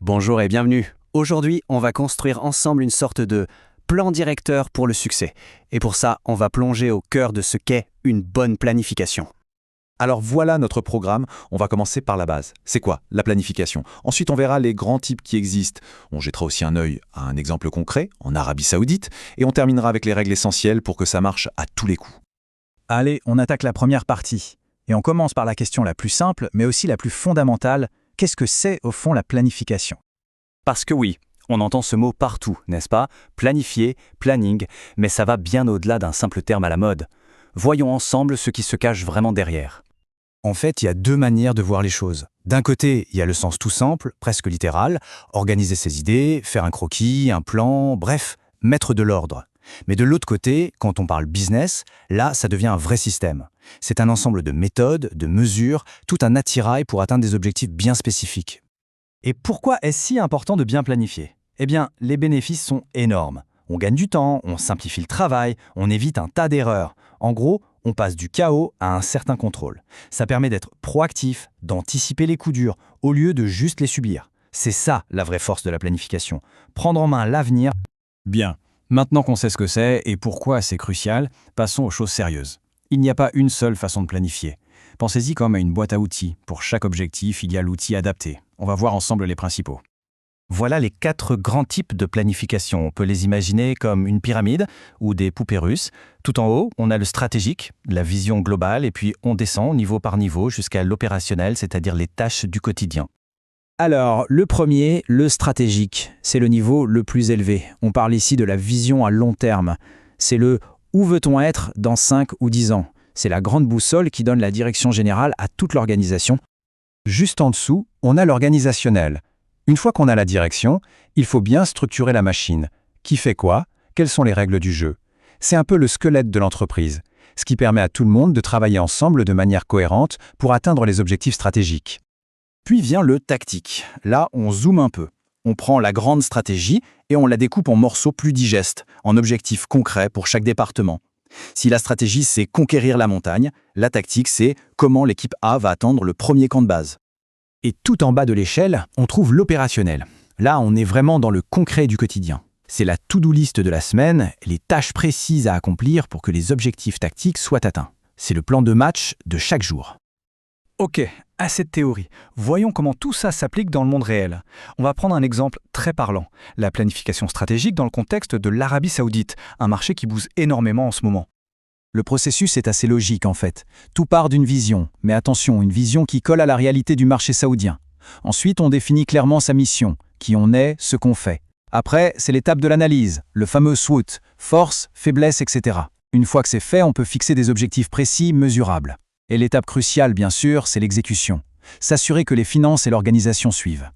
Bonjour et bienvenue. Aujourd'hui, on va construire ensemble une sorte de plan directeur pour le succès. Et pour ça, on va plonger au cœur de ce qu'est une bonne planification. Alors voilà notre programme, on va commencer par la base. C'est quoi la planification? Ensuite on verra les grands types qui existent. On jettera aussi un œil à un exemple concret, en Arabie Saoudite, et on terminera avec les règles essentielles pour que ça marche à tous les coups. Allez, on attaque la première partie. Et on commence par la question la plus simple, mais aussi la plus fondamentale. Qu'est-ce que c'est au fond la planification? Parce que oui, on entend ce mot partout, n'est-ce pas? Planifier, planning, mais ça va bien au-delà d'un simple terme à la mode. Voyons ensemble ce qui se cache vraiment derrière. En fait, il y a deux manières de voir les choses. D'un côté, il y a le sens tout simple, presque littéral, organiser ses idées, faire un croquis, un plan, bref, mettre de l'ordre. Mais de l'autre côté, quand on parle business, là, ça devient un vrai système. C'est un ensemble de méthodes, de mesures, tout un attirail pour atteindre des objectifs bien spécifiques. Et pourquoi est-ce si important de bien planifier? Eh bien, les bénéfices sont énormes. On gagne du temps, on simplifie le travail, on évite un tas d'erreurs. En gros, on passe du chaos à un certain contrôle. Ça permet d'être proactif, d'anticiper les coups durs, au lieu de juste les subir. C'est ça la vraie force de la planification. Prendre en main l'avenir. Bien, maintenant qu'on sait ce que c'est et pourquoi c'est crucial, passons aux choses sérieuses. Il n'y a pas une seule façon de planifier. Pensez-y comme à une boîte à outils. Pour chaque objectif, il y a l'outil adapté. On va voir ensemble les principaux. Voilà les 4 grands types de planification. On peut les imaginer comme une pyramide ou des poupées russes. Tout en haut, on a le stratégique, la vision globale, et puis on descend niveau par niveau jusqu'à l'opérationnel, c'est-à-dire les tâches du quotidien. Alors, le premier, le stratégique, c'est le niveau le plus élevé. On parle ici de la vision à long terme. C'est le « où veut-on être dans 5 ou 10 ans ?» C'est la grande boussole qui donne la direction générale à toute l'organisation. Juste en dessous, on a l'organisationnel. Une fois qu'on a la direction, il faut bien structurer la machine. Qui fait quoi? Quelles sont les règles du jeu? C'est un peu le squelette de l'entreprise, ce qui permet à tout le monde de travailler ensemble de manière cohérente pour atteindre les objectifs stratégiques. Puis vient le tactique. Là, on zoome un peu. On prend la grande stratégie et on la découpe en morceaux plus digestes, en objectifs concrets pour chaque département. Si la stratégie, c'est conquérir la montagne, la tactique, c'est comment l'équipe A va atteindre le premier camp de base. Et tout en bas de l'échelle, on trouve l'opérationnel. Là, on est vraiment dans le concret du quotidien. C'est la to-do list de la semaine, les tâches précises à accomplir pour que les objectifs tactiques soient atteints. C'est le plan de match de chaque jour. Ok, assez de théorie. Voyons comment tout ça s'applique dans le monde réel. On va prendre un exemple très parlant. La planification stratégique dans le contexte de l'Arabie Saoudite, un marché qui bouge énormément en ce moment. Le processus est assez logique en fait. Tout part d'une vision, mais attention, une vision qui colle à la réalité du marché saoudien. Ensuite, on définit clairement sa mission, qui on est, ce qu'on fait. Après, c'est l'étape de l'analyse, le fameux SWOT, force, faiblesse, etc. Une fois que c'est fait, on peut fixer des objectifs précis, mesurables. Et l'étape cruciale, bien sûr, c'est l'exécution. S'assurer que les finances et l'organisation suivent.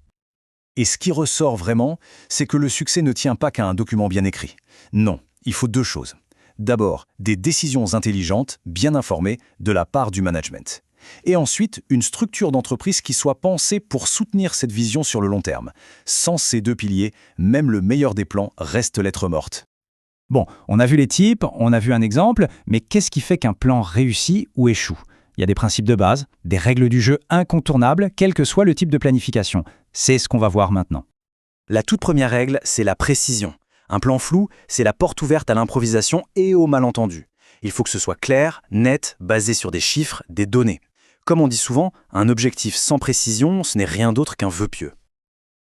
Et ce qui ressort vraiment, c'est que le succès ne tient pas qu'à un document bien écrit. Non, il faut 2 choses. D'abord, des décisions intelligentes, bien informées, de la part du management. Et ensuite, une structure d'entreprise qui soit pensée pour soutenir cette vision sur le long terme. Sans ces 2 piliers, même le meilleur des plans reste lettre morte. Bon, on a vu les types, on a vu un exemple, mais qu'est-ce qui fait qu'un plan réussit ou échoue? Il y a des principes de base, des règles du jeu incontournables, quel que soit le type de planification. C'est ce qu'on va voir maintenant. La toute première règle, c'est la précision. Un plan flou, c'est la porte ouverte à l'improvisation et au malentendu. Il faut que ce soit clair, net, basé sur des chiffres, des données. Comme on dit souvent, un objectif sans précision, ce n'est rien d'autre qu'un vœu pieux.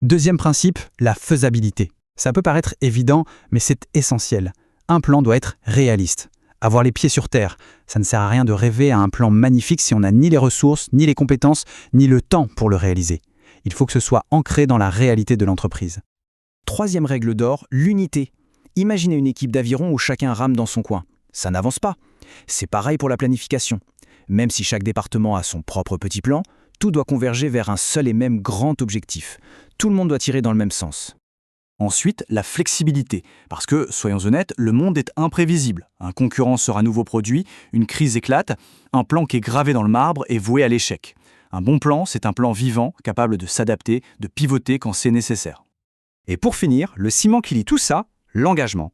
Deuxième principe, la faisabilité. Ça peut paraître évident, mais c'est essentiel. Un plan doit être réaliste. Avoir les pieds sur terre. Ça ne sert à rien de rêver à un plan magnifique si on n'a ni les ressources, ni les compétences, ni le temps pour le réaliser. Il faut que ce soit ancré dans la réalité de l'entreprise. Troisième règle d'or, l'unité. Imaginez une équipe d'aviron où chacun rame dans son coin. Ça n'avance pas. C'est pareil pour la planification. Même si chaque département a son propre petit plan, tout doit converger vers un seul et même grand objectif. Tout le monde doit tirer dans le même sens. Ensuite, la flexibilité. Parce que, soyons honnêtes, le monde est imprévisible. Un concurrent sort un nouveau produit, une crise éclate, un plan qui est gravé dans le marbre est voué à l'échec. Un bon plan, c'est un plan vivant, capable de s'adapter, de pivoter quand c'est nécessaire. Et pour finir, le ciment qui lie tout ça, l'engagement.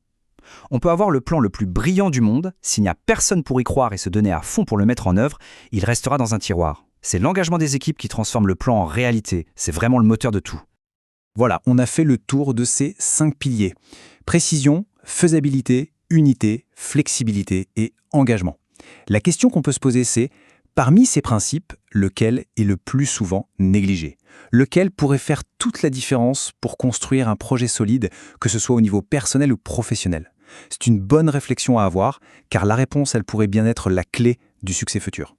On peut avoir le plan le plus brillant du monde, s'il n'y a personne pour y croire et se donner à fond pour le mettre en œuvre, il restera dans un tiroir. C'est l'engagement des équipes qui transforme le plan en réalité, c'est vraiment le moteur de tout. Voilà, on a fait le tour de ces 5 piliers. Précision, faisabilité, unité, flexibilité et engagement. La question qu'on peut se poser, c'est, parmi ces principes, lequel est le plus souvent négligé? Lequel pourrait faire toute la différence pour construire un projet solide, que ce soit au niveau personnel ou professionnel? C'est une bonne réflexion à avoir, car la réponse, elle pourrait bien être la clé du succès futur.